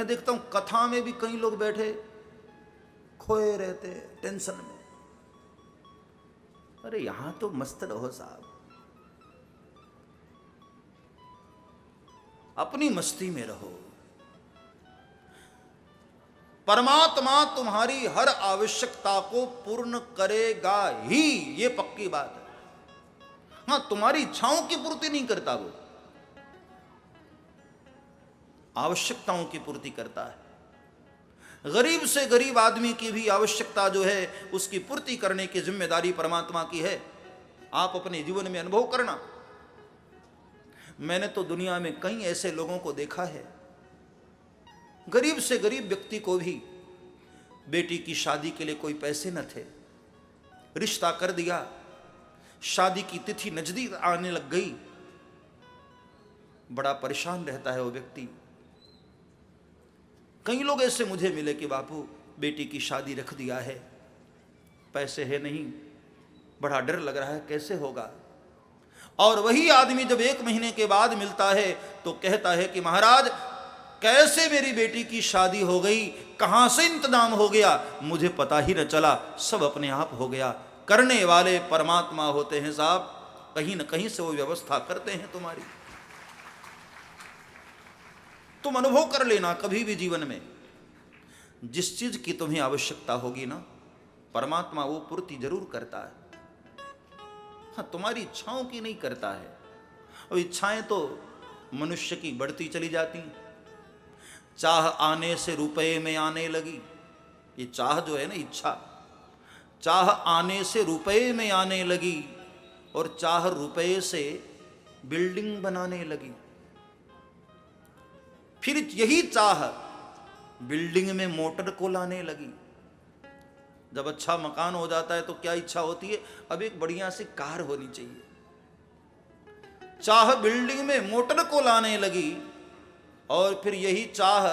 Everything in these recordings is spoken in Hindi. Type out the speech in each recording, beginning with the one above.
मैं देखता हूं कथा में भी कई लोग बैठे खोए रहते टेंशन में। अरे यहां तो मस्त रहो साहब, अपनी मस्ती में रहो। परमात्मा तुम्हारी हर आवश्यकता को पूर्ण करेगा ही, ये पक्की बात है। हां, तुम्हारी इच्छाओं की पूर्ति नहीं करता, वो आवश्यकताओं की पूर्ति करता है। गरीब से गरीब आदमी की भी आवश्यकता जो है उसकी पूर्ति करने की जिम्मेदारी परमात्मा की है। आप अपने जीवन में अनुभव करना। मैंने तो दुनिया में कई ऐसे लोगों को देखा है, गरीब से गरीब व्यक्ति को भी बेटी की शादी के लिए कोई पैसे न थे, रिश्ता कर दिया, शादी की तिथि नजदीक आने लग गई, बड़ा परेशान रहता है वो व्यक्ति। कई लोग ऐसे मुझे मिले कि बापू बेटी की शादी रख दिया है, पैसे है नहीं, बड़ा डर लग रहा है कैसे होगा। और वही आदमी जब 1 महीने के बाद मिलता है तो कहता है कि महाराज कैसे मेरी बेटी की शादी हो गई, कहां से इंतजाम हो गया, मुझे पता ही न चला, सब अपने आप हो गया। करने वाले परमात्मा होते हैं साहब, कहीं न कहीं से वो व्यवस्था करते हैं तुम्हारी। तुम अनुभव कर लेना कभी भी जीवन में, जिस चीज की तुम्हें आवश्यकता होगी ना, परमात्मा वो पूर्ति जरूर करता है। हाँ, तुम्हारी इच्छाओं की नहीं करता है। और इच्छाएं तो मनुष्य की बढ़ती चली जाती। चाह आने से रुपए में आने लगी, ये चाह जो है ना, इच्छा, चाह आने से रुपए में आने लगी और चाह रुपए से बिल्डिंग बनाने लगी। फिर यही चाह बिल्डिंग में मोटर को लाने लगी। जब अच्छा मकान हो जाता है तो क्या इच्छा होती है, अब एक बढ़िया सी कार होनी चाहिए। चाह बिल्डिंग में मोटर को लाने लगी और फिर यही चाह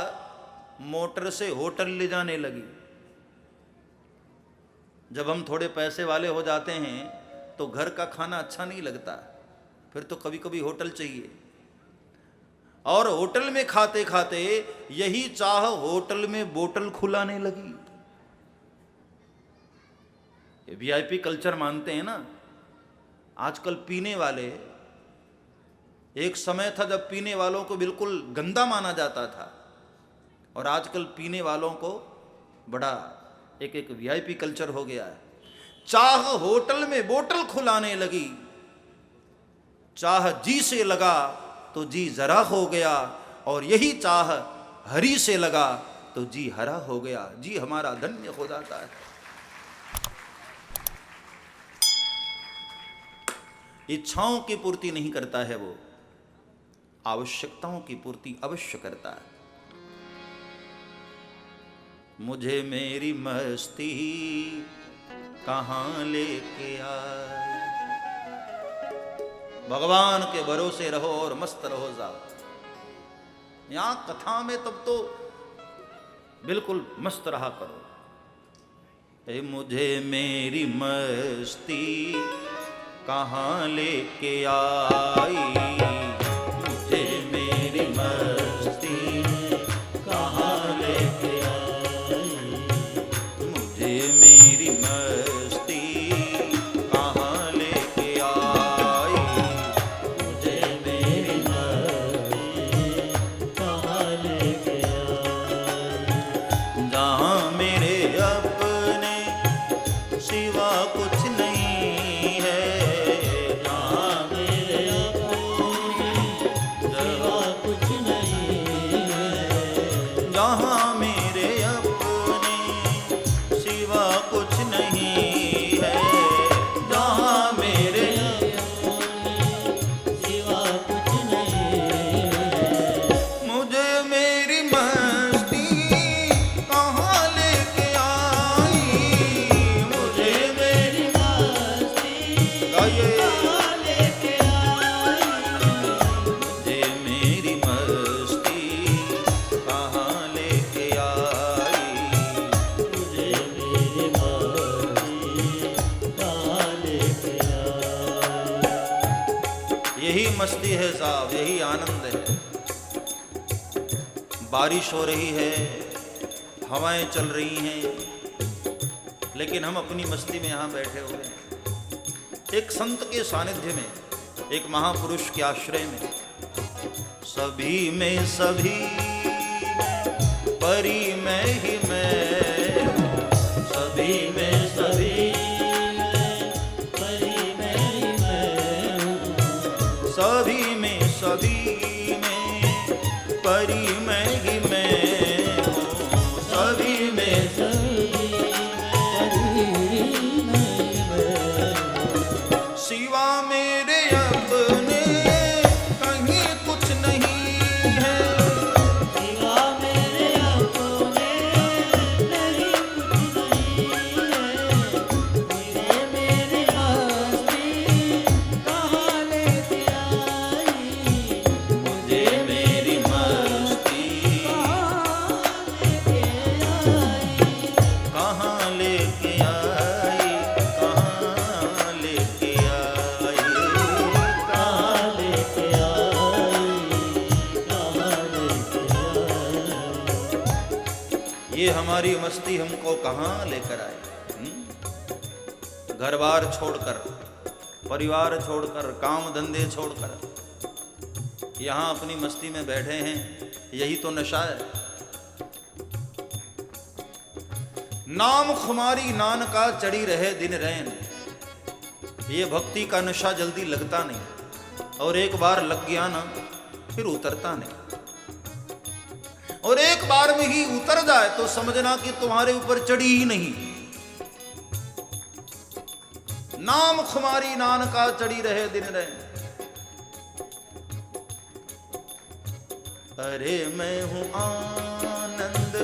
मोटर से होटल ले जाने लगी। जब हम थोड़े पैसे वाले हो जाते हैं तो घर का खाना अच्छा नहीं लगता, फिर तो कभी कभी होटल चाहिए। और होटल में खाते खाते यही चाह होटल में बोतल खुलाने लगी। ये वीआईपी कल्चर मानते हैं ना। आजकल पीने वाले, एक समय था जब पीने वालों को बिल्कुल गंदा माना जाता था, और आजकल पीने वालों को बड़ा एक वीआईपी कल्चर हो गया है। चाह होटल में बोतल खुलाने लगी, चाह जी से लगा तो जी जरा हो गया, और यही चाह हरि से लगा तो जी हरा हो गया। जी हमारा धन्य हो जाता है। इच्छाओं की पूर्ति नहीं करता है वो, आवश्यकताओं की पूर्ति अवश्य करता है। मुझे मेरी मस्ती कहां लेके आए। भगवान के भरोसे रहो और मस्त रहो साहब। यहां कथा में तब तो बिल्कुल मस्त रहा करो। ए मुझे मेरी मस्ती कहां लेके आई, मुझे मेरी मस्ती कहां लेके आई, मुझे मेरी मस्ती कहां लेके आई, मुझे मेरी मस्ती कहां लेके आई। जहां मेरे अपने सिवा कुछ नहीं है, मस्ती है साहब, यही आनंद है। बारिश हो रही है, हवाएं चल रही हैं, लेकिन हम अपनी मस्ती में यहाँ बैठे हुए हैं। एक संत के सानिध्य में, एक महापुरुष के आश्रय में, सभी में सभी परी मैं ही मैं, सभी में सभी परी मैं ही मैं, सभी में सभी परी मैं ही मैं हूँ, सभी में सभी परी मैं मैं, सिवा मेरे अपने कहीं कुछ नहीं है, सिवा मेरे अपने कहीं कुछ नहीं है, मेरे मस्ती कहाँ लेके आई, मुझे मेरी ये हमारी मस्ती हमको कहाँ लेकर आए। घर बार छोड़कर, परिवार छोड़कर, काम धंधे छोड़कर यहाँ अपनी मस्ती में बैठे हैं, यही तो नशा है। नाम खुमारी नान का चढ़ी रहे दिन रैन, ये भक्ति का नशा जल्दी लगता नहीं, और एक बार लग गया ना फिर उतरता नहीं, और एक बार में ही उतर जाए तो समझना कि तुम्हारे ऊपर चढ़ी ही नहीं। नाम खुमारी नान का चढ़ी रहे दिन रहे, अरे मैं हूं आनंद,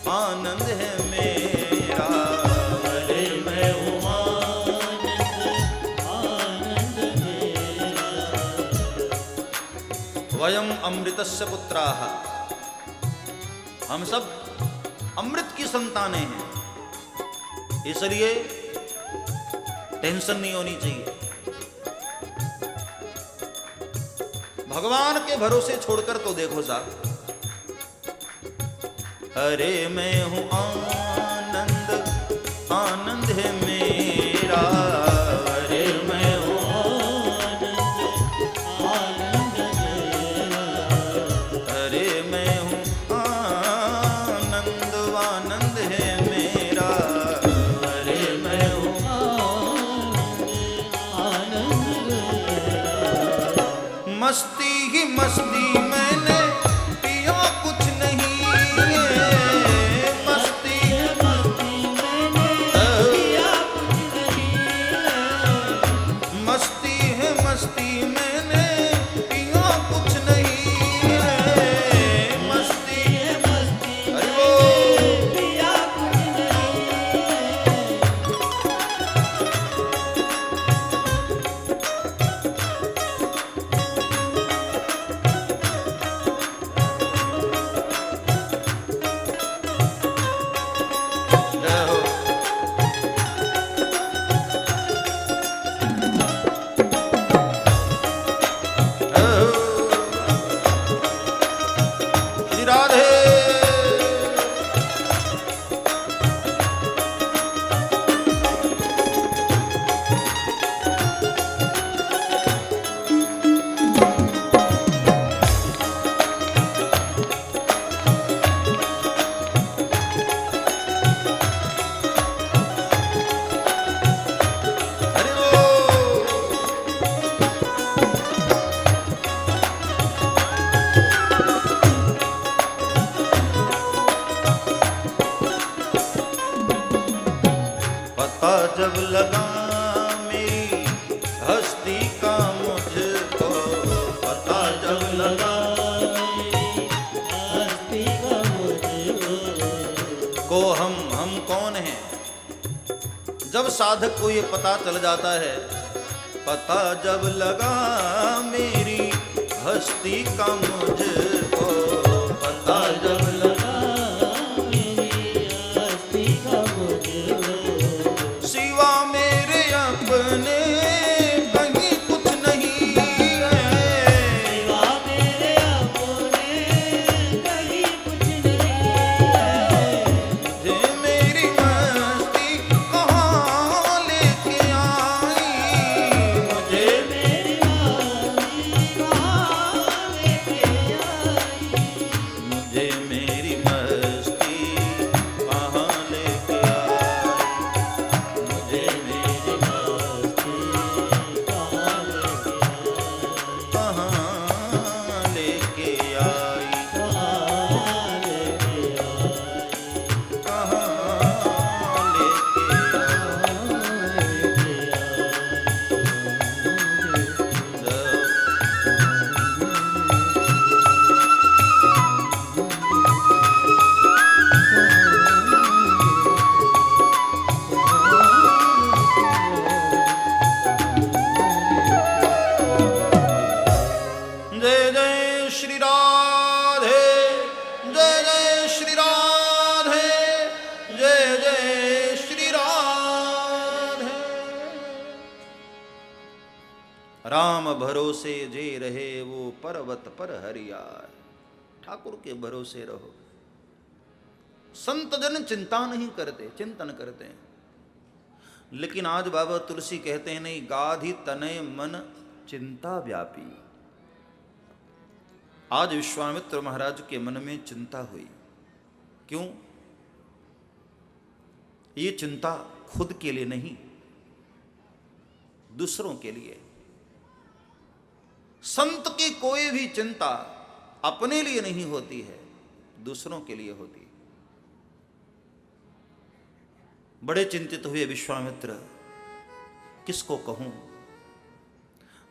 आनंद है मेरा, अरे मैं हूं आनंद, आनंद मेरा, वयम अमृतस्य पुत्राः, हम सब अमृत की संतानें हैं, इसलिए टेंशन नहीं होनी चाहिए। भगवान के भरोसे छोड़कर तो देखो साहब, अरे मैं हूं आनंद, आनंद है मेरा, अरे मैं हूं आनंद, आनंद मेरा, अरे मैं हूं आनंद, आनंद है मेरा, अरे मैं हूं आनंद, आनंद मेरा, मस्ती ही मस्ती मैंने पिया कुछ नहीं है, मस्ती है मस्ती मैंने पिया कुछ नहीं है, मस्ती है मस्ती मैंने पिया कुछ नहीं है, मस्ती है मस्ती मैंने पिया कुछ नहीं राधे। पता जब लगा मेरी हस्ती का मुझको, पता जब लगा मेरी हस्ती का मुझको, हम कौन हैं। जब साधक को ये पता चल जाता है, पता जब लगा मेरी हस्ती का मुझको, पता जब लगा अपने कहीं कुछ नहीं है, सिवा मेरे अपने कहीं राम भरोसे जे रहे वो पर्वत पर हरियाय। ठाकुर के भरोसे रहो। संत जन चिंता नहीं करते, चिंतन करते हैं। लेकिन आज बाबा तुलसी कहते हैं नहीं, गाधि तनय मन चिंता व्यापी। आज विश्वामित्र महाराज के मन में चिंता हुई। क्यों? ये चिंता खुद के लिए नहीं, दूसरों के लिए। संत की कोई भी चिंता अपने लिए नहीं होती है, दूसरों के लिए होती है। बड़े चिंतित हुए विश्वामित्र, किसको कहूं?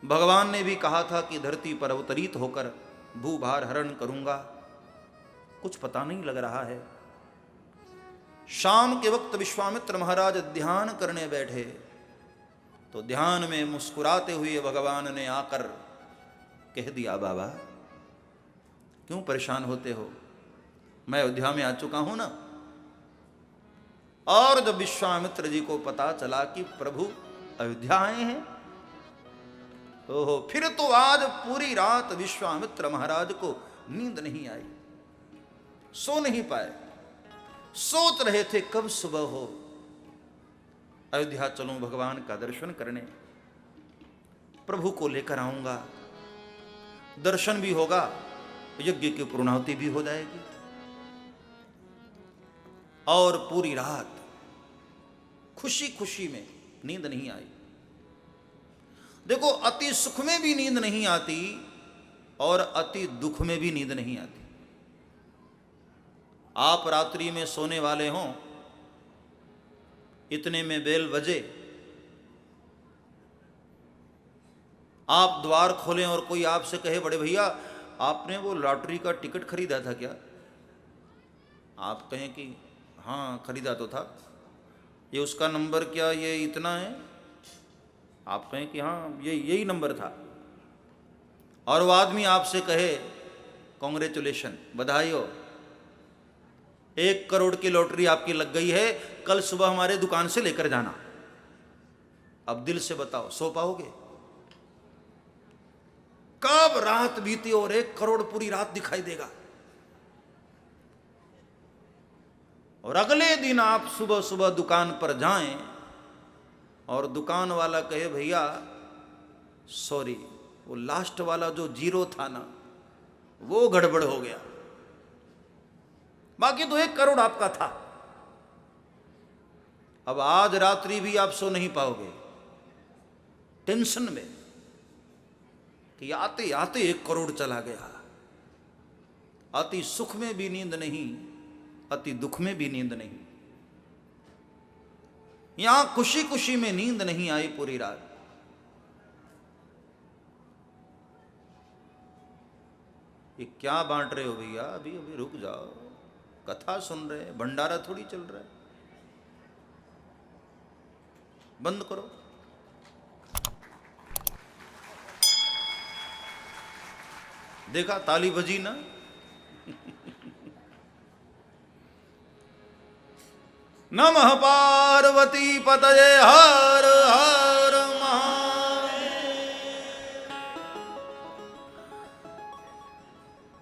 भगवान ने भी कहा था कि धरती पर अवतरित होकर भूभार हरण करूंगा, कुछ पता नहीं लग रहा है। शाम के वक्त विश्वामित्र महाराज ध्यान करने बैठे तो ध्यान में मुस्कुराते हुए भगवान ने आकर कह दिया, बाबा क्यों परेशान होते हो? मैं अयोध्या में आ चुका हूं ना। और जब विश्वामित्र जी को पता चला कि प्रभु अयोध्या आए हैं, ओहो, फिर तो आज पूरी रात विश्वामित्र महाराज को नींद नहीं आई, सो नहीं पाए। सोच रहे थे कब सुबह हो, अयोध्या चलूं भगवान का दर्शन करने, प्रभु को लेकर आऊंगा, दर्शन भी होगा, यज्ञ की पूर्णाहुति भी हो जाएगी। और पूरी रात खुशी खुशी में नींद नहीं आई। देखो, अति सुख में भी नींद नहीं आती और अति दुख में भी नींद नहीं आती। आप रात्रि में सोने वाले हों, इतने में बेल बजे, आप द्वार खोलें और कोई आपसे कहे, बड़े भैया आपने वो लॉटरी का टिकट खरीदा था क्या? आप कहें कि हाँ खरीदा तो था। ये उसका नंबर क्या ये इतना है? आप कहें कि हाँ ये यही नंबर था। और वो आदमी आपसे कहे, कॉन्ग्रेचुलेशन, बधाई हो, 1 करोड़ की लॉटरी आपकी लग गई है, कल सुबह हमारे दुकान से लेकर जाना। अब दिल से बताओ, सो पाओगे? कब रात बीती और 1 करोड़ पूरी रात दिखाई देगा। और अगले दिन आप सुबह सुबह दुकान पर जाएं और दुकान वाला कहे, भैया सॉरी, वो लास्ट वाला जो 0 था ना, वो गड़बड़ हो गया, बाकी तो 1 करोड़ आपका था। अब आज रात्रि भी आप सो नहीं पाओगे, टेंशन में कि आते आते 1 करोड़ चला गया। अति सुख में भी नींद नहीं, अति दुख में भी नींद नहीं। यहां खुशी खुशी में नींद नहीं आई पूरी रात। ये क्या बांट रहे हो भैया? अभी अभी रुक जाओ, कथा सुन रहे हैं, भंडारा थोड़ी चल रहा है, बंद करो। देखा ताली बजी ना? नमः पार्वती पतये हर हर महादेव।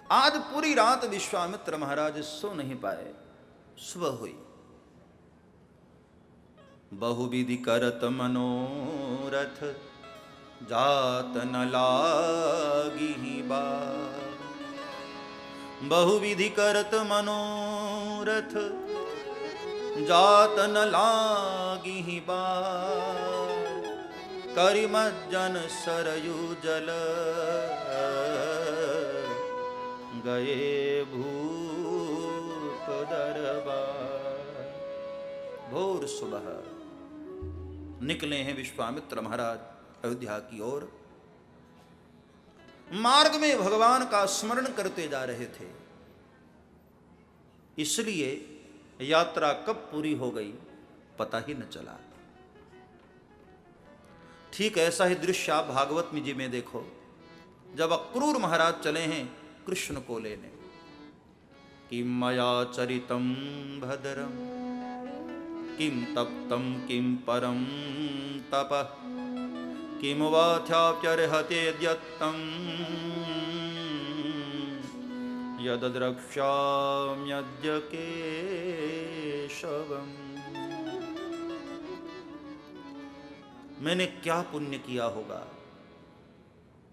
आज पूरी रात विश्वामित्र महाराज सो नहीं पाए। सुबह हुई, बहुविधि करत मनोरथ, जात न लागी बार। बहुविधि करत मनोरथ, जात न लागी बार। करिमज्जन सरयू जल, गए भूप दरबार। भोर सुबह निकले हैं विश्वामित्र महाराज अयोध्या की ओर। मार्ग में भगवान का स्मरण करते जा रहे थे, इसलिए यात्रा कब पूरी हो गई पता ही न चला। ठीक ऐसा ही दृश्य आप भागवत में जी में देखो, जब अक्रूर महाराज चले हैं कृष्ण को लेने। किम मया चरितम भद्रम, किम तप्तम किम परम तपः, किम वाथ्याप्यर्हतेद्यत्तं यद्द्रक्ष्याम्यद्य केशवम्। मैंने क्या पुण्य किया होगा,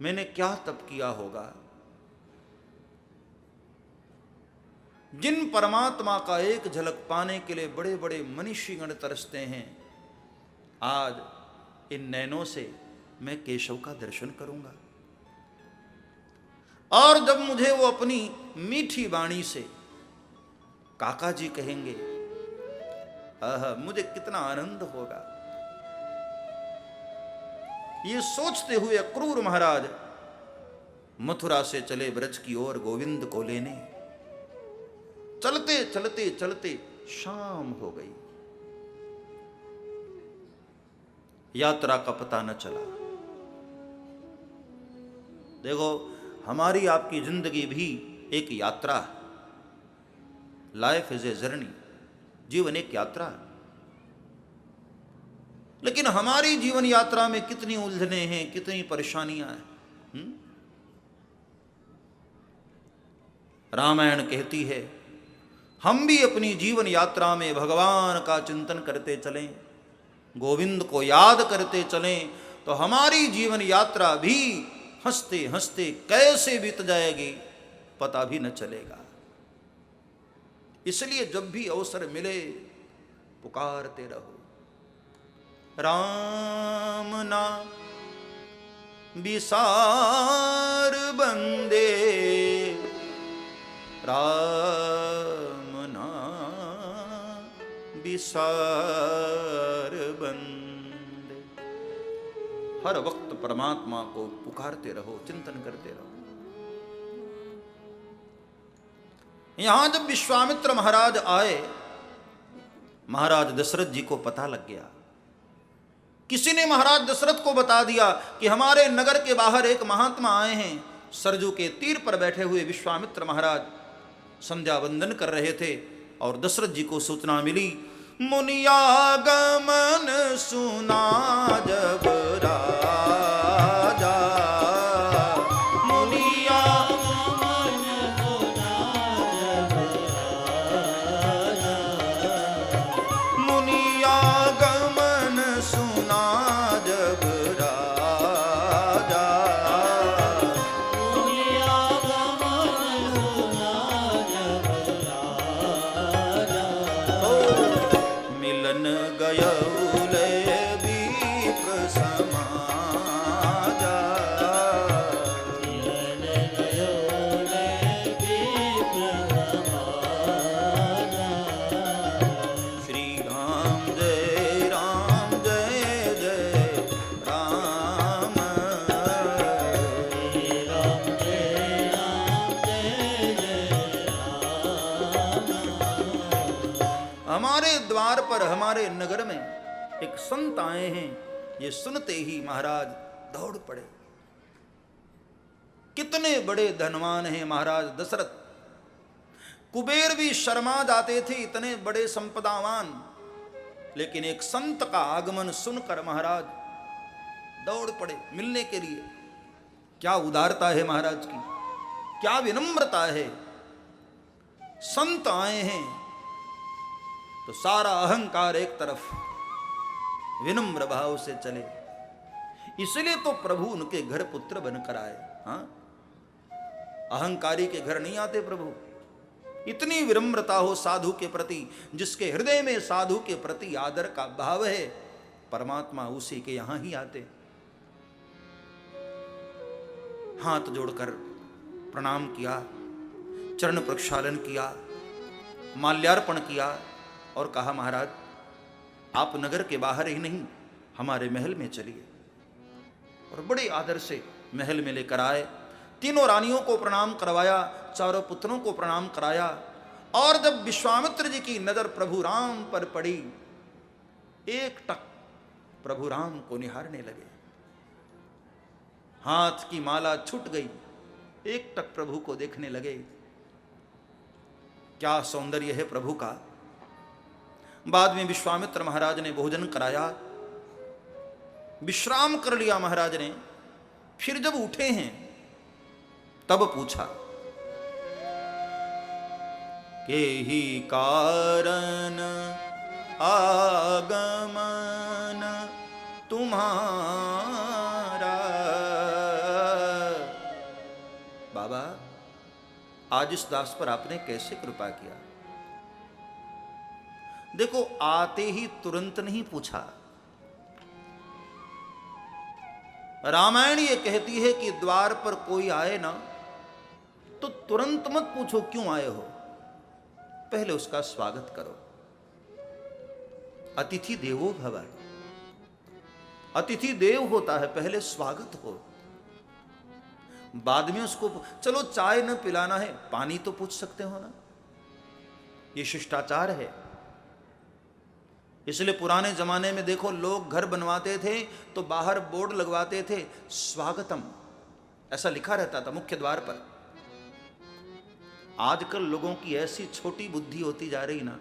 मैंने क्या तप किया होगा, जिन परमात्मा का एक झलक पाने के लिए बड़े बड़े मनीषीगण तरसते हैं, आज इन नैनों से मैं केशव का दर्शन करूंगा। और जब मुझे वो अपनी मीठी वाणी से काका जी कहेंगे, मुझे कितना आनंद होगा। ये सोचते हुए अक्रूर महाराज मथुरा से चले ब्रज की ओर गोविंद को लेने। चलते चलते चलते शाम हो गई, यात्रा का पता न चला। देखो, हमारी आपकी जिंदगी भी एक यात्रा है। लाइफ इज ए जर्नी, जीवन एक यात्रा है। लेकिन हमारी जीवन यात्रा में कितनी उलझने हैं, कितनी परेशानियां हैं। रामायण कहती है, हम भी अपनी जीवन यात्रा में भगवान का चिंतन करते चलें, गोविंद को याद करते चलें, तो हमारी जीवन यात्रा भी हंसते हंसते कैसे बीत जाएगी पता भी न चलेगा। इसलिए जब भी अवसर मिले पुकारते रहो, राम नाम विसार बंदे, राम नाम विसार बंदे। हर वक्त परमात्मा को पुकारते रहो, चिंतन करते रहो। यहां जब विश्वामित्र महाराज आए, महाराज दशरथ जी को पता लग गया। किसी ने महाराज दशरथ को बता दिया कि हमारे नगर के बाहर एक महात्मा आए हैं। सरजू के तीर पर बैठे हुए विश्वामित्र महाराज संध्या वंदन कर रहे थे और दशरथ जी को सूचना मिली, मुनियागमन सुना जब राजा, मुनियागमन सुना जब राजा, मुनियागमन सुना जब राजा, मुनियागमन सुना जब राजा, मिलन गयौले विप्र समाजा, मिलन गयौले विप्र समाजा। श्री राम जय जय राम, श्री राम जय जय राम। हमारे द्वार पर, हमारे नगर में एक संत आए हैं। ये सुनते ही महाराज दौड़ पड़े। कितने बड़े धनवान हैं महाराज दशरथ, कुबेर भी शर्मा जाते थे, इतने बड़े संपदावान। लेकिन एक संत का आगमन सुनकर महाराज दौड़ पड़े मिलने के लिए। क्या उदारता है महाराज की, क्या विनम्रता है। संत आए हैं तो सारा अहंकार एक तरफ, विनम्र भाव से चले। इसलिए तो प्रभु उनके घर पुत्र बनकर आए। हाँ, अहंकारी के घर नहीं आते प्रभु। इतनी विनम्रता हो साधु के प्रति, जिसके हृदय में साधु के प्रति आदर का भाव है, परमात्मा उसी के यहां ही आते। हाथ जोड़कर प्रणाम किया, चरण प्रक्षालन किया, माल्यार्पण किया और कहा, महाराज आप नगर के बाहर ही नहीं, हमारे महल में चलिए। और बड़े आदर से महल में लेकर आए। तीनों रानियों को प्रणाम करवाया, चारों पुत्रों को प्रणाम कराया। और जब विश्वामित्र जी की नजर प्रभु राम पर पड़ी, एक टक प्रभु राम को निहारने लगे। हाथ की माला छूट गई, एक टक प्रभु को देखने लगे। क्या सौंदर्य है प्रभु का। बाद में विश्वामित्र महाराज ने भोजन कराया। विश्राम कर लिया महाराज ने। फिर जब उठे हैं तब पूछा के ही कारण आगमन तुम्हारा। बाबा, आज इस दास पर आपने कैसे कृपा किया। देखो, आते ही तुरंत नहीं पूछा। रामायण ये कहती है कि द्वार पर कोई आए ना तो तुरंत मत पूछो क्यों आए हो, पहले उसका स्वागत करो। अतिथि देवो भव, अतिथि देव होता है, पहले स्वागत हो, बाद में उसको चलो चाय न पिलाना है, पानी तो पूछ सकते हो ना, ये शिष्टाचार है। इसलिए पुराने जमाने में देखो, लोग घर बनवाते थे तो बाहर बोर्ड लगवाते थे, स्वागतम, ऐसा लिखा रहता था मुख्य द्वार पर। आजकल लोगों की ऐसी छोटी बुद्धि होती जा रही ना,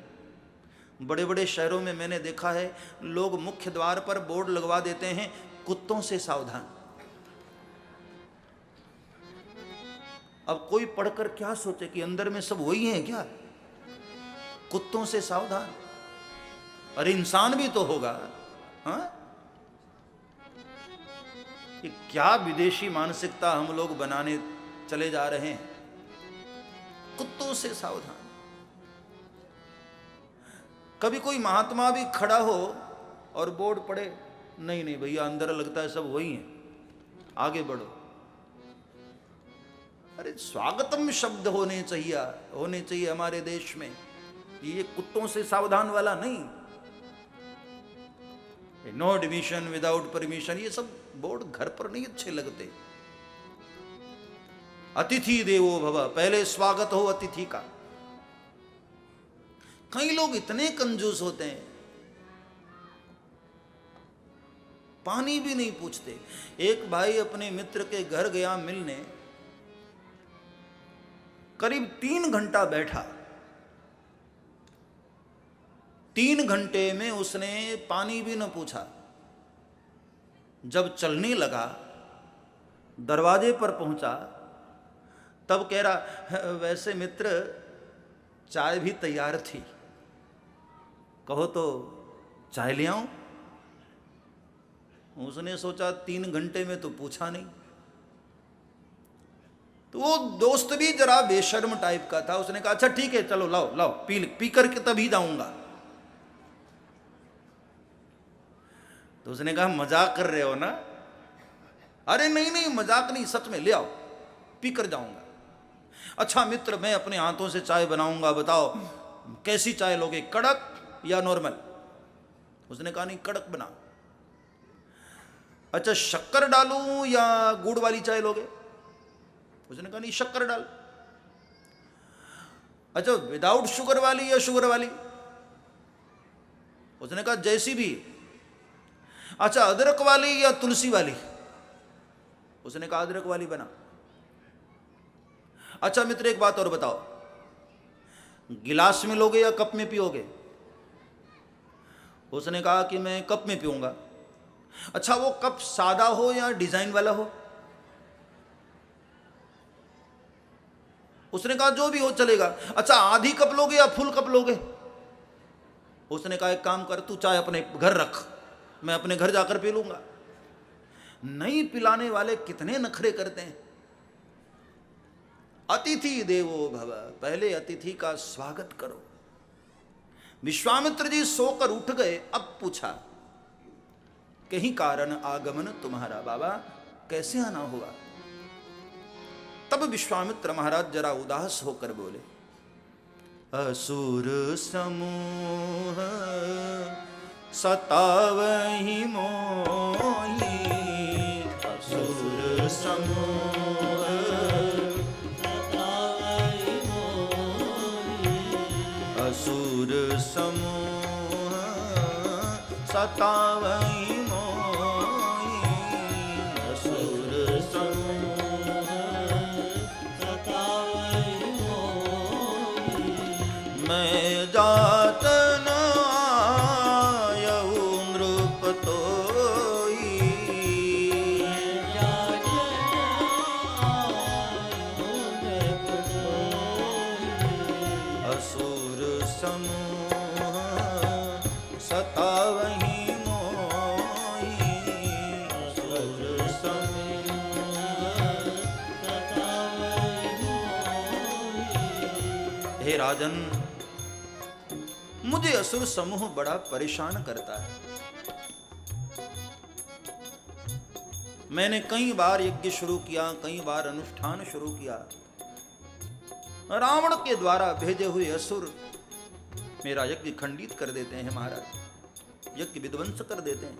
बड़े बड़े शहरों में मैंने देखा है, लोग मुख्य द्वार पर बोर्ड लगवा देते हैं, कुत्तों से सावधान। अब कोई पढ़कर क्या सोचे कि अंदर में सब वही हैं क्या, कुत्तों से सावधान। अरे इंसान भी तो होगा। हाँ, ये क्या विदेशी मानसिकता हम लोग बनाने चले जा रहे हैं, कुत्तों से सावधान। कभी कोई महात्मा भी खड़ा हो और बोर्ड पड़े, नहीं नहीं भैया अंदर लगता है सब वही हैं, आगे बढ़ो। अरे स्वागतम शब्द होने चाहिए हमारे देश में, ये कुत्तों से सावधान वाला नहीं। नो एडमिशन विदाउट परमिशन, ये सब बोर्ड घर पर नहीं अच्छे लगते। अतिथि देवो भव, पहले स्वागत हो अतिथि का। कई लोग इतने कंजूस होते हैं, पानी भी नहीं पूछते। एक भाई अपने मित्र के घर गया मिलने, करीब 3 घंटा बैठा। 3 घंटे में उसने पानी भी न पूछा। जब चलने लगा, दरवाजे पर पहुंचा, तब कह रहा, वैसे मित्र चाय भी तैयार थी, कहो तो चाय ले आऊं। उसने सोचा 3 घंटे में तो पूछा नहीं। तो वो दोस्त भी जरा बेशर्म टाइप का था, उसने कहा अच्छा ठीक है चलो लाओ लाओ, पी करके तभी जाऊंगा। तो उसने कहा मजाक कर रहे हो ना। अरे नहीं नहीं मजाक नहीं, सच में ले आओ, पी कर जाऊंगा। अच्छा मित्र, मैं अपने हाथों से चाय बनाऊंगा, बताओ कैसी चाय लोगे, कड़क या नॉर्मल। उसने कहा नहीं कड़क बना। अच्छा शक्कर डालूं या गुड़ वाली चाय लोगे। उसने कहा नहीं शक्कर डाल। अच्छा विदाउट शुगर वाली या शुगर वाली। उसने कहा जैसी भी। अच्छा अदरक वाली या तुलसी वाली। उसने कहा अदरक वाली बना। अच्छा मित्र एक बात और बताओ, गिलास में लोगे या कप में पियोगे। उसने कहा कि मैं कप में पीऊंगा। अच्छा वो कप सादा हो या डिजाइन वाला हो। उसने कहा जो भी हो चलेगा। अच्छा आधी कप लोगे या फुल कप लोगे। उसने कहा एक काम कर, तू चाय अपने घर रख, मैं अपने घर जाकर पी लूंगा। नहीं पिलाने वाले कितने नखरे करते हैं। अतिथि देवो भव, पहले अतिथि का स्वागत करो। विश्वामित्र जी सोकर उठ गए, अब पूछा कहीं कारण आगमन तुम्हारा, बाबा कैसे आना हुआ। तब विश्वामित्र महाराज जरा उदास होकर बोले, असुर समूह सतावहि मोहि, असुर समूह सतावहि मोहि, असुर समूह सतावहि मोहि, असुर समूह सतावहि मोहि, मैं जात न आयऊ नृप तोई, राजन, मुझे असुर समूह बड़ा परेशान करता है। मैंने कई बार यज्ञ शुरू किया, कई बार अनुष्ठान शुरू किया। रावण के द्वारा भेजे हुए असुर मेरा यज्ञ खंडित कर देते हैं महाराज, यज्ञ विध्वंस कर देते हैं।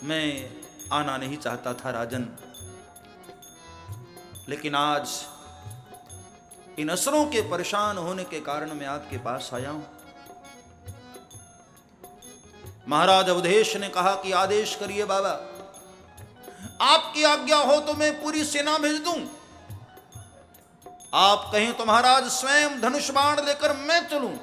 मैं आना नहीं चाहता था राजन, लेकिन आज इन असुरों के परेशान होने के कारण मैं आपके पास आया हूं। महाराज अवधेश ने कहा कि आदेश करिए बाबा, आपकी आज्ञा हो तो मैं पूरी सेना भेज दूं। आप कहें तो महाराज स्वयं धनुष बाण लेकर मैं चलूं,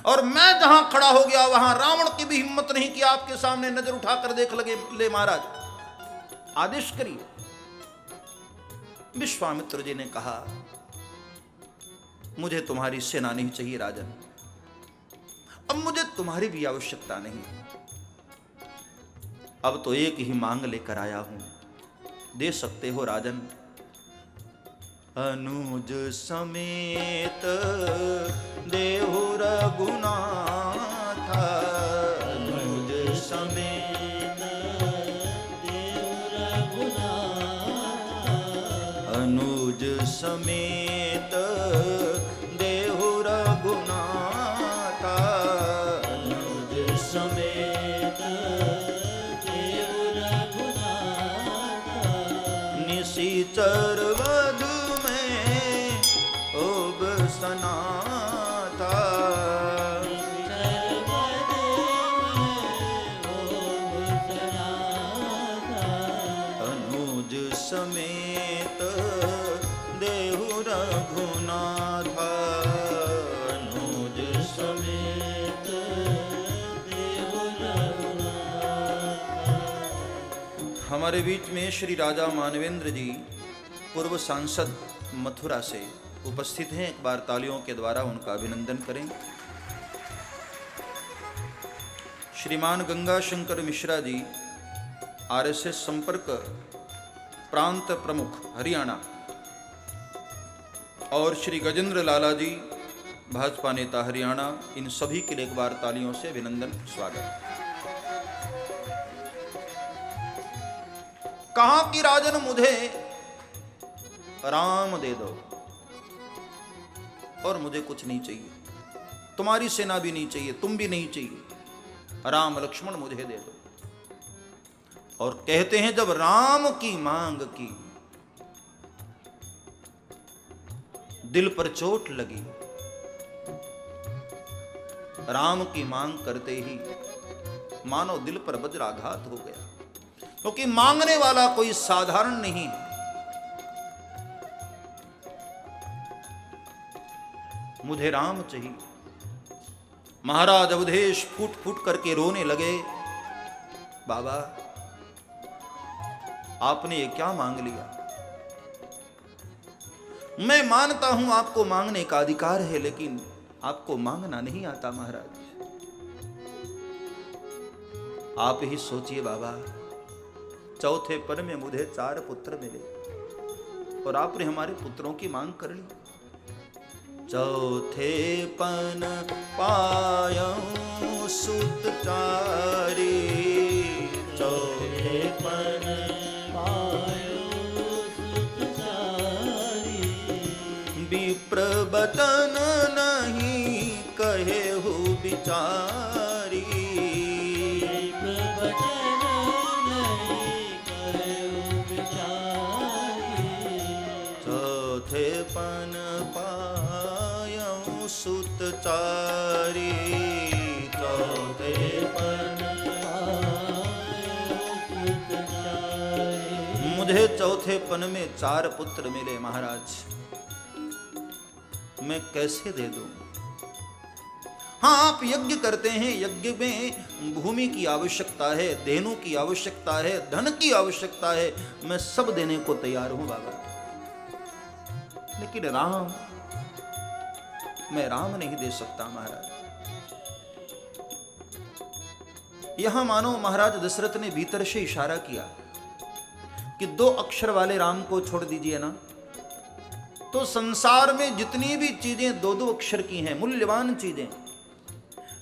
और मैं जहां खड़ा हो गया वहां रावण की भी हिम्मत नहीं कि आपके सामने नजर उठाकर देख ले महाराज, आदेश करिए। विश्वामित्र जी ने कहा, मुझे तुम्हारी सेना नहीं चाहिए राजन, अब मुझे तुम्हारी भी आवश्यकता नहीं। अब तो एक ही मांग लेकर आया हूं, दे सकते हो राजन। अनुज समेत देहु रघुनाथ, अनुज समेत देहु रघुनाथ, अनुज समेत देहु रघुनाथ, अनुज समेत देहु रघुनाथ, निशिचर सनाथा, अनुज समेत देहु रघुनाथ, अनुज समेत देहु रघुनाथ। हमारे बीच में श्री राजा मानवेंद्र जी पूर्व सांसद मथुरा से उपस्थित हैं। एक बार तालियों के द्वारा उनका अभिनंदन करें। श्रीमान गंगा शंकर मिश्रा जी आरएसएस संपर्क प्रांत प्रमुख हरियाणा, और श्री गजेंद्र लाला जी भाजपा नेता हरियाणा, इन सभी के लिए एक बार तालियों से अभिनंदन स्वागत। कहा कि राजन मुझे राम दे दो, और मुझे कुछ नहीं चाहिए, तुम्हारी सेना भी नहीं चाहिए, तुम भी नहीं चाहिए, राम लक्ष्मण मुझे दे दो। और कहते हैं जब राम की मांग की, दिल पर चोट लगी। राम की मांग करते ही मानो दिल पर वज्राघात हो गया, क्योंकि मांगने वाला कोई साधारण नहीं है। मुझे राम चाहिए। महाराज अवधेश फूट फूट करके रोने लगे। बाबा, आपने ये क्या मांग लिया? मैं मानता हूं आपको मांगने का अधिकार है, लेकिन आपको मांगना नहीं आता महाराज। आप ही सोचिए बाबा, चौथे पन में मुझे 4 पुत्र मिले और आपने हमारे पुत्रों की मांग कर ली। चौथे पन पायऊं सुत चारी, चौथे पन पायऊं सुत चारी, विप्र बचन नहीं कहेहु बिचारी, विप्र बचन नहीं कहेहु बिचारी, चौथे पन सुत चारी, चौथे पन सुत चारी। मुझे चौथे पन में 4 पुत्र मिले महाराज, मैं कैसे दे दूं? हाँ, आप यज्ञ करते हैं, यज्ञ में भूमि की आवश्यकता है, धेनु की आवश्यकता है, धन की आवश्यकता है, मैं सब देने को तैयार हूं बाबा, लेकिन राम, मैं राम नहीं दे सकता महाराज। यहां मानो महाराज दशरथ ने भीतर से इशारा किया कि 2 अक्षर वाले राम को छोड़ दीजिए ना, तो संसार में जितनी भी चीजें दो दो अक्षर की हैं, मूल्यवान चीजें,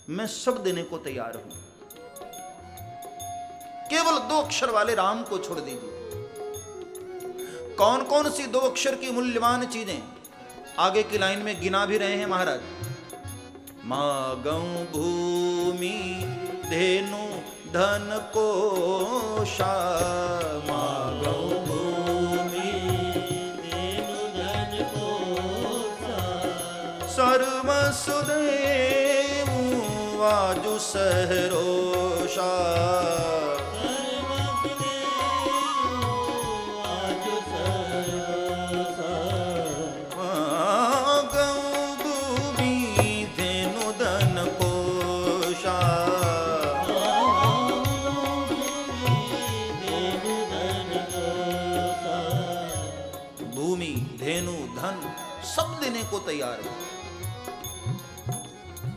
मैं सब देने को तैयार हूं, केवल दो अक्षर वाले राम को छोड़ दीजिए। कौन कौन सी दो अक्षर की मूल्यवान चीजें? आगे की लाइन में गिना भी रहे हैं महाराज। मागं भूमि धेनु धन कोशा, मागं भूमि धेनु धन कोशा, सर्वसु देवु वाजु सहरोषा, को तैयार हो।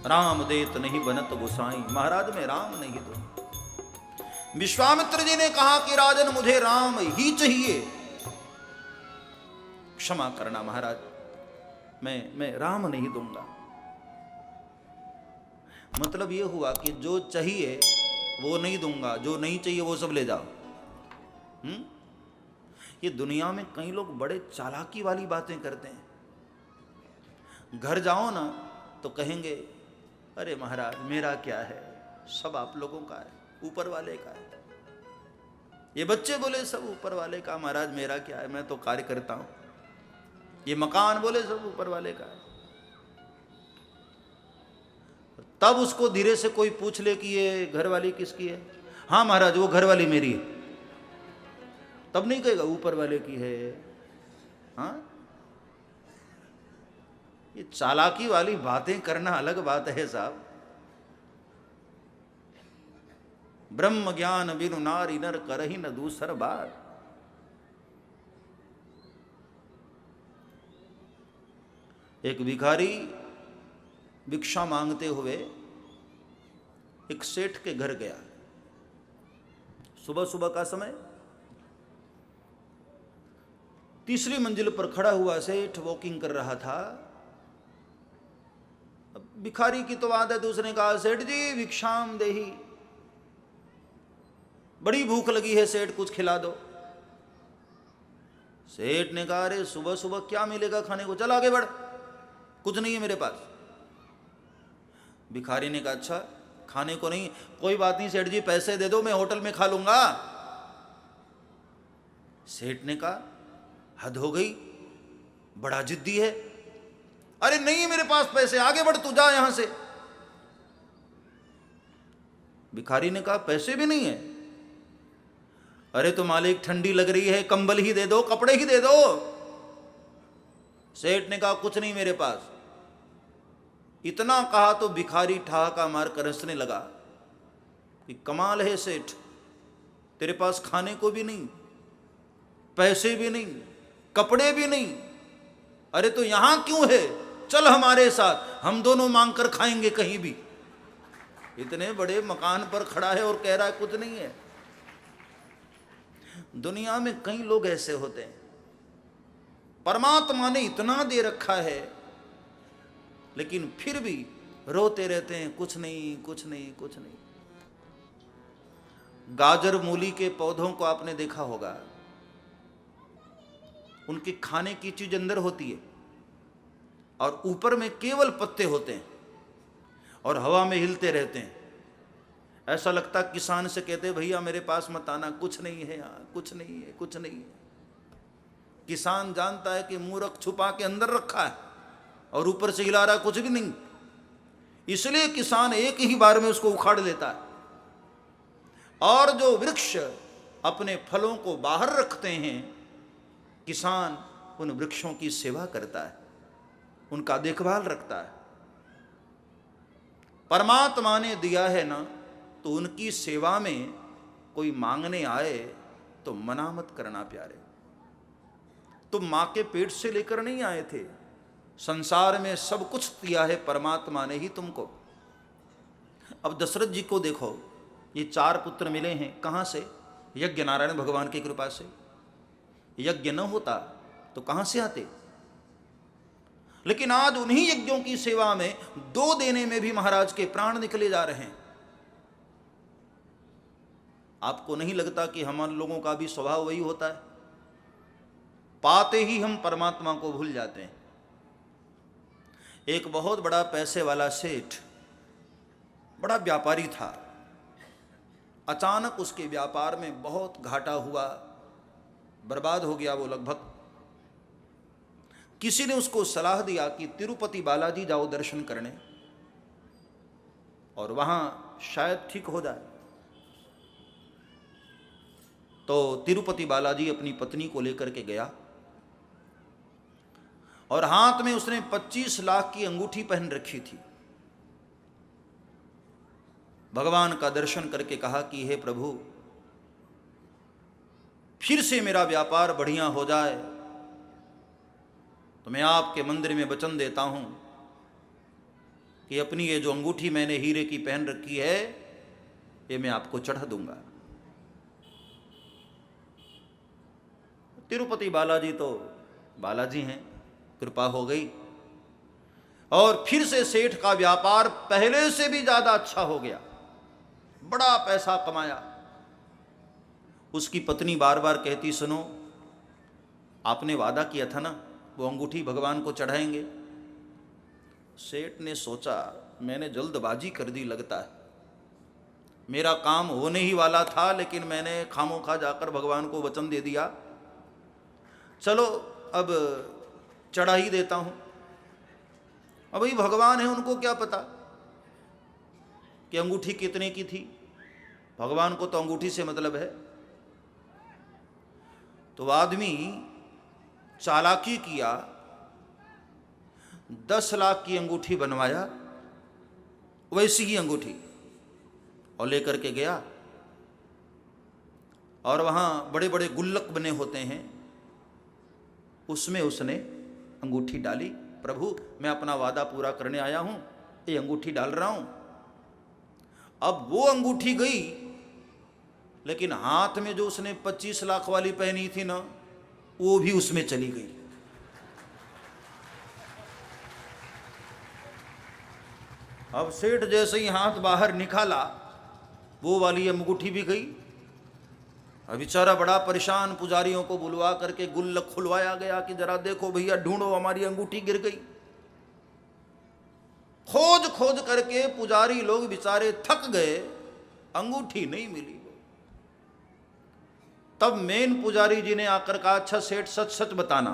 राम देत नहीं बनत गोसाई, महाराज मैं राम नहीं दूं। विश्वामित्र जी ने कहा कि राजन मुझे राम ही चाहिए, क्षमा करना महाराज, मैं राम नहीं दूंगा। मतलब यह हुआ कि जो चाहिए वो नहीं दूंगा, जो नहीं चाहिए वो सब ले जाओ। ये दुनिया में कई लोग बड़े चालाकी वाली बातें करते हैं। घर जाओ ना तो कहेंगे अरे महाराज मेरा क्या है, सब आप लोगों का है, ऊपर वाले का है। ये बच्चे बोले सब ऊपर वाले का, महाराज मेरा क्या है, मैं तो कार्य करता हूं। ये मकान बोले सब ऊपर वाले का है। तब उसको धीरे से कोई पूछ ले कि ये घर वाली किसकी है, हाँ महाराज वो घर वाली मेरी है, तब नहीं कहेगा ऊपर वाले की है। हाँ, ये चालाकी वाली बातें करना अलग बात है साहब। ब्रह्म ज्ञान बिनु नारी नर करहि न दूसर बात। एक भिखारी भिक्षा मांगते हुए एक सेठ के घर गया। सुबह सुबह का समय, तीसरी मंजिल पर खड़ा हुआ सेठ वॉकिंग कर रहा था। भिखारी की तो बात है, दूसरे कहा सेठ जी भिक्षाम देही, बड़ी भूख लगी है सेठ कुछ खिला दो। सेठ ने कहा अरे सुबह सुबह क्या मिलेगा खाने को, चल आगे बढ़, कुछ नहीं है मेरे पास। भिखारी ने कहा अच्छा खाने को नहीं, कोई बात नहीं सेठ जी पैसे दे दो मैं होटल में खा लूंगा। सेठ ने कहा हद हो गई, बड़ा जिद्दी है। अरे नहीं मेरे पास पैसे, आगे बढ़ तू जा यहां से। भिखारी ने कहा पैसे भी नहीं है। अरे तो मालिक ठंडी लग रही है, कंबल ही दे दो, कपड़े ही दे दो। सेठ ने कहा कुछ नहीं मेरे पास। इतना कहा तो भिखारी ठहाका मार कर हंसने लगा कि कमाल है सेठ, तेरे पास खाने को भी नहीं, पैसे भी नहीं, कपड़े भी नहीं, अरे तो यहां क्यों है, चल हमारे साथ, हम दोनों मांग कर खाएंगे कहीं भी। इतने बड़े मकान पर खड़ा है और कह रहा है कुछ नहीं है। दुनिया में कई लोग ऐसे होते हैं, परमात्मा ने इतना दे रखा है लेकिन फिर भी रोते रहते हैं कुछ नहीं कुछ नहीं कुछ नहीं। गाजर मूली के पौधों को आपने देखा होगा, उनके खाने की चीज अंदर होती है और ऊपर में केवल पत्ते होते हैं और हवा में हिलते रहते हैं। ऐसा लगता किसान से कहते भैया मेरे पास मत आना, कुछ नहीं है यहाँ, कुछ नहीं है, कुछ नहीं है। किसान जानता है कि मूर्ख छुपा के अंदर रखा है और ऊपर से हिला रहा कुछ भी नहीं, इसलिए किसान एक ही बार में उसको उखाड़ लेता है। और जो वृक्ष अपने फलों को बाहर रखते हैं, किसान उन वृक्षों की सेवा करता है, उनका देखभाल रखता है। परमात्मा ने दिया है ना, तो उनकी सेवा में कोई मांगने आए तो मना मत करना प्यारे। तुम मां के पेट से लेकर नहीं आए थे, संसार में सब कुछ दिया है परमात्मा ने ही तुमको। अब दशरथ जी को देखो, ये 4 पुत्र मिले हैं, कहां से? यज्ञ नारायण भगवान की कृपा से। यज्ञ न होता तो कहां से आते? लेकिन आज उन्हीं यज्ञों की सेवा में 2 देने में भी महाराज के प्राण निकले जा रहे हैं। आपको नहीं लगता कि हम लोगों का भी स्वभाव वही होता है? पाते ही हम परमात्मा को भूल जाते हैं। एक बहुत बड़ा पैसे वाला सेठ, बड़ा व्यापारी था। अचानक उसके व्यापार में बहुत घाटा हुआ, बर्बाद हो गया वो लगभग। किसी ने उसको सलाह दिया कि तिरुपति बालाजी जाओ दर्शन करने, और वहां शायद ठीक हो जाए। तो तिरुपति बालाजी अपनी पत्नी को लेकर के गया, और हाथ में उसने 25 लाख की अंगूठी पहन रखी थी। भगवान का दर्शन करके कहा कि हे प्रभु, फिर से मेरा व्यापार बढ़िया हो जाए तो मैं आपके मंदिर में वचन देता हूं कि अपनी ये जो अंगूठी मैंने हीरे की पहन रखी है, ये मैं आपको चढ़ा दूंगा। तिरुपति बालाजी तो बालाजी हैं, कृपा हो गई, और फिर से सेठ का व्यापार पहले से भी ज्यादा अच्छा हो गया, बड़ा पैसा कमाया। उसकी पत्नी बार बार कहती, सुनो, आपने वादा किया था ना वो अंगूठी भगवान को चढ़ाएंगे। सेठ ने सोचा, मैंने जल्दबाजी कर दी लगता है, मेरा काम होने ही वाला था, लेकिन मैंने खामोखा जाकर भगवान को वचन दे दिया। चलो अब चढ़ा ही देता हूं। अब भाई भगवान है, उनको क्या पता कि अंगूठी कितने की थी, भगवान को तो अंगूठी से मतलब है। तो आदमी चालाकी किया, 10 लाख की अंगूठी बनवाया, वैसी ही अंगूठी, और लेकर के गया, और वहां बड़े बड़े गुल्लक बने होते हैं, उसमें उसने अंगूठी डाली। प्रभु, मैं अपना वादा पूरा करने आया हूं, ये अंगूठी डाल रहा हूं। अब वो अंगूठी गई, लेकिन हाथ में जो उसने 25 लाख वाली पहनी थी ना, वो भी उसमें चली गई। अब सेठ जैसे ही हाथ बाहर निकाला, वो वाली अंगूठी भी गई। अब बेचारा बड़ा परेशान, पुजारियों को बुलवा करके गुल्लक खुलवाया गया कि जरा देखो भैया, ढूंढो, हमारी अंगूठी गिर गई। खोज खोज करके पुजारी लोग बेचारे थक गए, अंगूठी नहीं मिली। तब मेन पुजारी जी ने आकर कहा, अच्छा सेठ, सच सच बताना,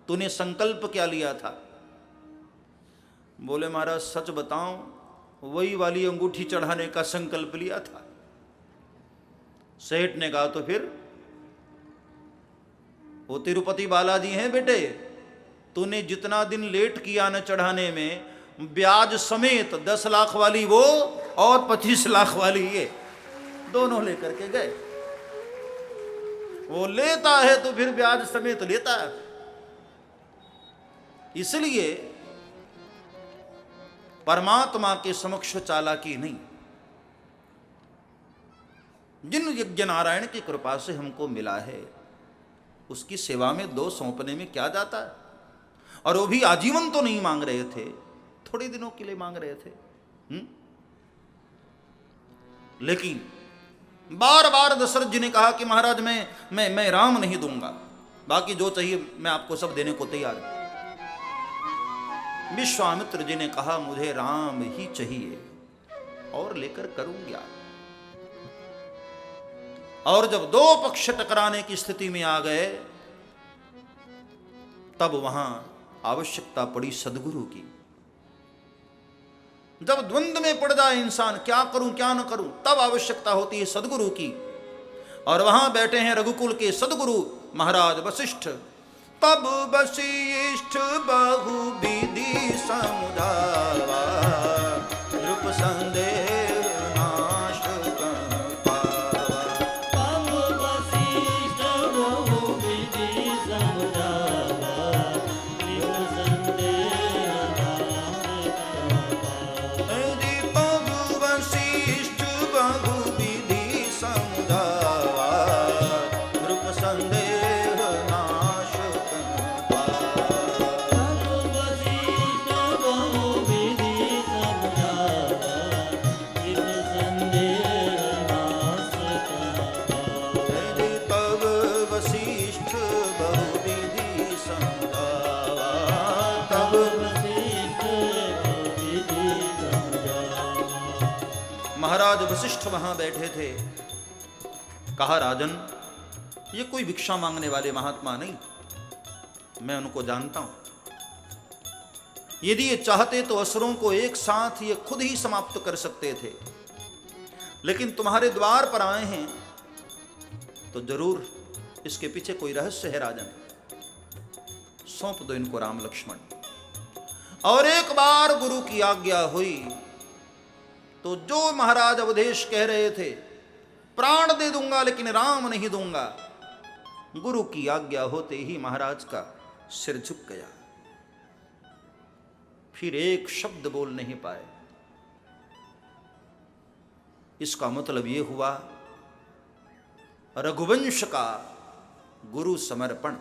तूने संकल्प क्या लिया था? बोले, महाराज सच बताऊं, वही वाली अंगूठी चढ़ाने का संकल्प लिया था। सेठ ने कहा, तो फिर? वो तिरुपति बालाजी हैं बेटे, तूने जितना दिन लेट किया न चढ़ाने में, ब्याज समेत 10 लाख वाली वो और 25 लाख वाली ये दोनों लेकर के गए। वो लेता है तो फिर ब्याज समेत लेता है। इसलिए परमात्मा के समक्ष चालाकी नहीं। जिन यज्ञ नारायण की कृपा से हमको मिला है, उसकी सेवा में 2 सौंपने में क्या जाता है? और वो भी आजीवन तो नहीं मांग रहे थे, थोड़े दिनों के लिए मांग रहे थे। लेकिन बार बार दशरथ जी ने कहा कि महाराज मैं राम नहीं दूंगा, बाकी जो चाहिए मैं आपको सब देने को तैयार हूं। विश्वामित्र जी ने कहा, मुझे राम ही चाहिए और लेकर करूं क्या? और जब 2 पक्ष टकराने की स्थिति में आ गए, तब वहां आवश्यकता पड़ी सदगुरु की। जब द्वंद्व में पड़ जाए इंसान, क्या करूं क्या न करूं, तब आवश्यकता होती है सदगुरु की। और वहां बैठे हैं रघुकुल के सदगुरु महाराज वशिष्ठ। तब वशिष्ठ बहु विधि समुझावा, नृप संदेह नाश कह पावा। तब वशिष्ठ बहु विधि समुझावा, नृप संदेह नाश कह पावा। तब वशिष्ठ बहु विधि समुझावा, नृप संदेह नाश कह पावा। वशिष्ठ वहां बैठे थे। कहा, राजन, ये कोई भिक्षा मांगने वाले महात्मा नहीं, मैं उनको जानता हूं। यदि ये चाहते तो असुरों को एक साथ ये खुद ही समाप्त कर सकते थे, लेकिन तुम्हारे द्वार पर आए हैं तो जरूर इसके पीछे कोई रहस्य है। राजन, सौंप दो इनको राम लक्ष्मण। और एक बार गुरु की आज्ञा हुई तो जो महाराज अवधेश कह रहे थे, प्राण दे दूंगा लेकिन राम नहीं दूंगा, गुरु की आज्ञा होते ही महाराज का सिर झुक गया, फिर एक शब्द बोल नहीं पाए। इसका मतलब यह हुआ रघुवंश का गुरु समर्पण।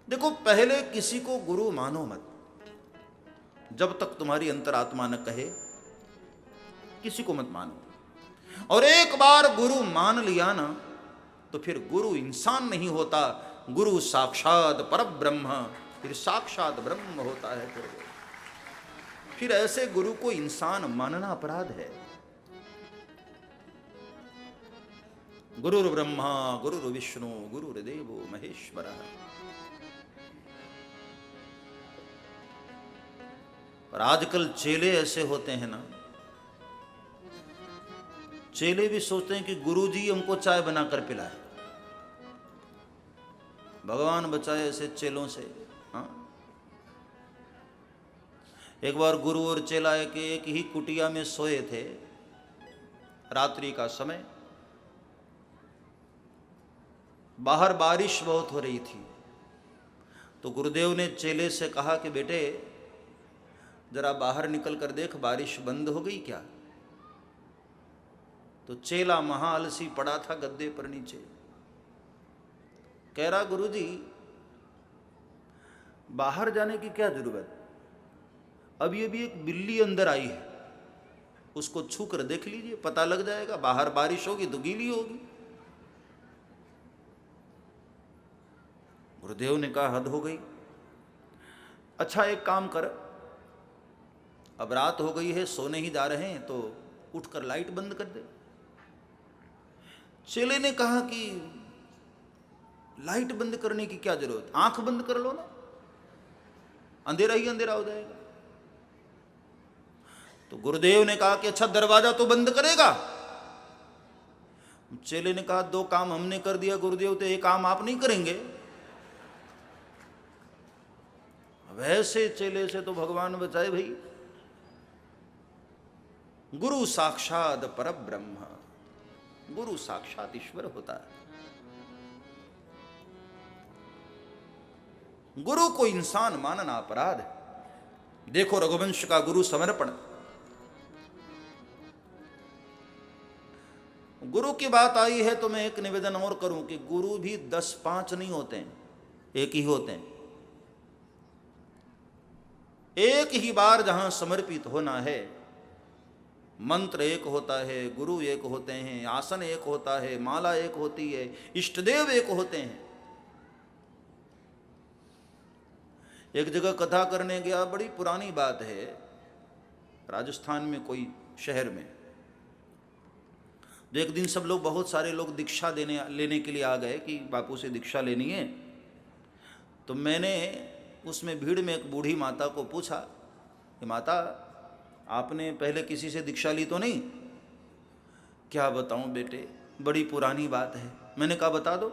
देखो, पहले किसी को गुरु मानो मत, जब तक तुम्हारी अंतरात्मा न कहे किसी को मत मानो। और एक बार गुरु मान लिया ना तो फिर गुरु इंसान नहीं होता, गुरु साक्षात परब्रह्म, फिर साक्षात ब्रह्म होता है। फिर ऐसे गुरु को इंसान मानना अपराध है। गुरुर्ब्रह्मा गुरुर्विष्णु गुरुर्देवो महेश्वरः। पर आजकल चेले ऐसे होते हैं ना, चेले भी सोचते हैं कि गुरुजी हमको चाय बनाकर पिलाए। भगवान बचाए ऐसे चेलों से। हाँ, एक बार गुरु और चेला एक ही कुटिया में सोए थे, रात्रि का समय, बाहर बारिश बहुत हो रही थी। तो गुरुदेव ने चेले से कहा कि बेटे, जरा बाहर निकल कर देख, बारिश बंद हो गई क्या? तो चेला महाआलसी पड़ा था गद्दे पर नीचे, कह रहा, गुरुजी बाहर जाने की क्या जरूरत, अब ये भी एक बिल्ली अंदर आई है, उसको छू कर देख लीजिए, पता लग जाएगा, बाहर बारिश होगी तो गीली होगी। गुरुदेव ने कहा, हद हो गई। अच्छा, एक काम कर, अब रात हो गई है, सोने ही जा रहे हैं, तो उठकर लाइट बंद कर दे। चेले ने कहा कि लाइट बंद करने की क्या जरूरत, आंख बंद कर लो ना, अंधेरा ही अंधेरा हो जाएगा। तो गुरुदेव ने कहा कि अच्छा, दरवाजा तो बंद करेगा? चेले ने कहा, दो काम हमने कर दिया गुरुदेव, तो एक काम आप नहीं करेंगे? वैसे चेले से तो भगवान बचाए भाई। गुरु साक्षात परब्रह्म, गुरु साक्षात ईश्वर होता है। गुरु को इंसान मानना अपराध है। देखो रघुवंश का गुरु समर्पण। गुरु की बात आई है तो मैं एक निवेदन और करूं कि गुरु भी 10-5 नहीं होते हैं, एक ही होते हैं। एक ही बार जहां समर्पित होना है, मंत्र एक होता है, गुरु एक होते हैं, आसन एक होता है, माला एक होती है, इष्टदेव एक होते हैं। एक जगह कथा करने गया, बड़ी पुरानी बात है, राजस्थान में कोई शहर में। तो एक दिन सब लोग, बहुत सारे लोग दीक्षा लेने के लिए आ गए कि बापू से दीक्षा लेनी है। तो मैंने उसमें भीड़ में एक बूढ़ी माता को पूछा कि माता, आपने पहले किसी से दीक्षा ली तो नहीं? क्या बताऊं बेटे, बड़ी पुरानी बात है। मैंने कहा बता दो।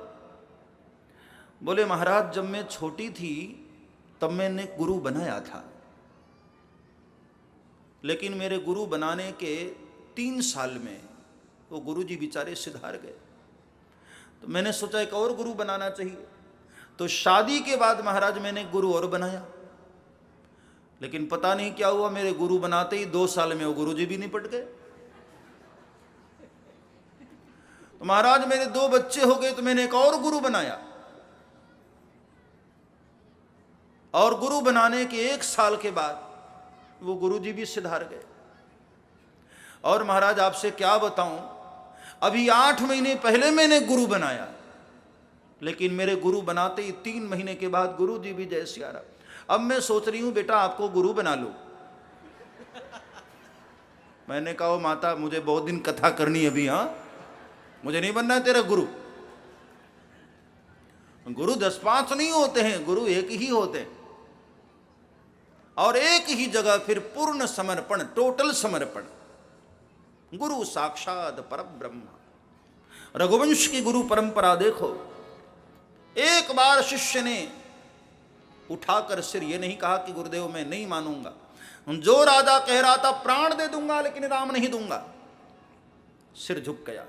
बोले, महाराज जब मैं छोटी थी तब मैंने गुरु बनाया था, लेकिन मेरे गुरु बनाने के 3 साल में वो गुरु जी बेचारे सिधार गए। तो मैंने सोचा एक और गुरु बनाना चाहिए। तो शादी के बाद महाराज मैंने गुरु और बनाया, लेकिन पता नहीं क्या हुआ, मेरे गुरु बनाते ही 2 साल में वो गुरु जी भी निपट गए। तो महाराज मेरे 2 बच्चे हो गए तो मैंने एक और गुरु बनाया, और गुरु बनाने के 1 साल के बाद वो गुरु जी भी सिधार गए। और महाराज आपसे क्या बताऊं, अभी 8 महीने पहले मैंने गुरु बनाया, लेकिन मेरे गुरु बनाते ही 3 महीने के बाद गुरु जी भी जय सिया राम। अब मैं सोच रही हूं बेटा आपको गुरु बना लो। मैंने कहा, माता मुझे बहुत दिन कथा करनी अभी, हाँ, मुझे नहीं बनना है तेरा गुरु। गुरु 10-5 नहीं होते हैं, गुरु एक ही होते हैं, और एक ही जगह फिर पूर्ण समर्पण, टोटल समर्पण। गुरु साक्षात परब्रह्म। रघुवंश की गुरु परंपरा देखो, एक बार शिष्य ने उठाकर सिर, ये नहीं कहा कि गुरुदेव मैं नहीं मानूंगा, जो राजा कह रहा था प्राण दे दूंगा लेकिन राम नहीं दूंगा, सिर झुक गया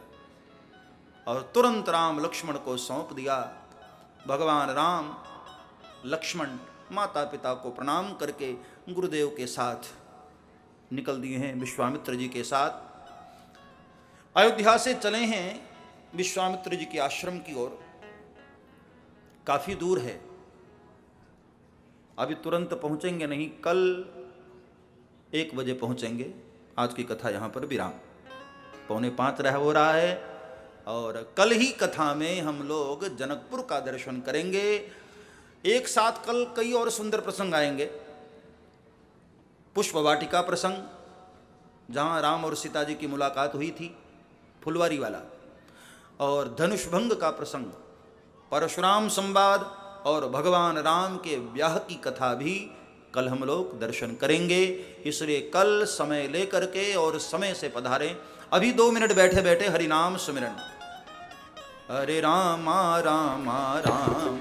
और तुरंत राम लक्ष्मण को सौंप दिया। भगवान राम लक्ष्मण माता पिता को प्रणाम करके गुरुदेव के साथ निकल दिए हैं, विश्वामित्र जी के साथ अयोध्या से चले हैं विश्वामित्र जी के आश्रम की ओर। काफी दूर है, अभी तुरंत पहुंचेंगे नहीं, कल 1 बजे पहुंचेंगे। आज की कथा यहां पर विराम, 4:45 रह हो रहा है, और कल ही कथा में हम लोग जनकपुर का दर्शन करेंगे। एक साथ कल कई और सुंदर प्रसंग आएंगे। पुष्प वाटिका प्रसंग, जहां राम और सीता जी की मुलाकात हुई थी, फुलवारी वाला, और धनुष भंग का प्रसंग, परशुराम संवाद और भगवान राम के ब्याह की कथा भी कल हम लोग दर्शन करेंगे। इसलिए कल समय लेकर के और समय से पधारें। अभी 2 मिनट बैठे बैठे हरिनाम सुमिरन। हरे राम राम राम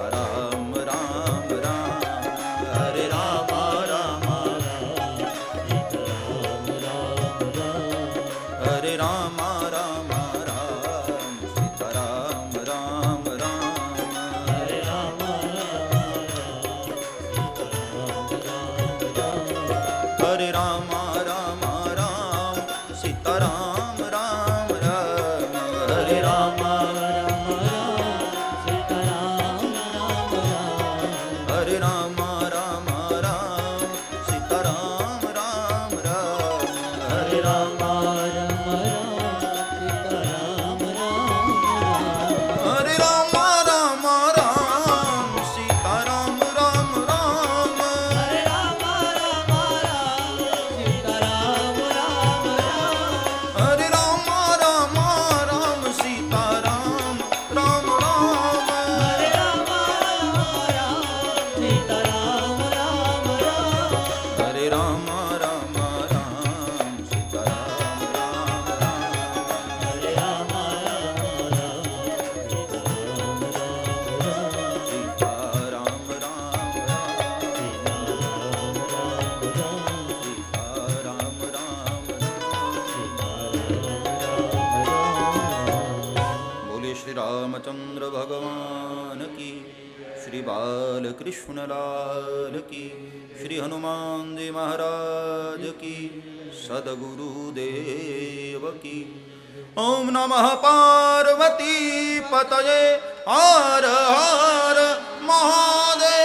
राम राम राम, हरे राम राम राम, हरे राम राम राम, सीता राम राम राम, हरे राम हरे राम राम राम, सीता राम राम राम, हरे राम रामचंद्र भगवान की, श्री बालकृष्ण लाल की, श्री हनुमान जी महाराज की, सद्गुरुदेव की। ओम नमः पार्वती पतये, हर हर महादेव।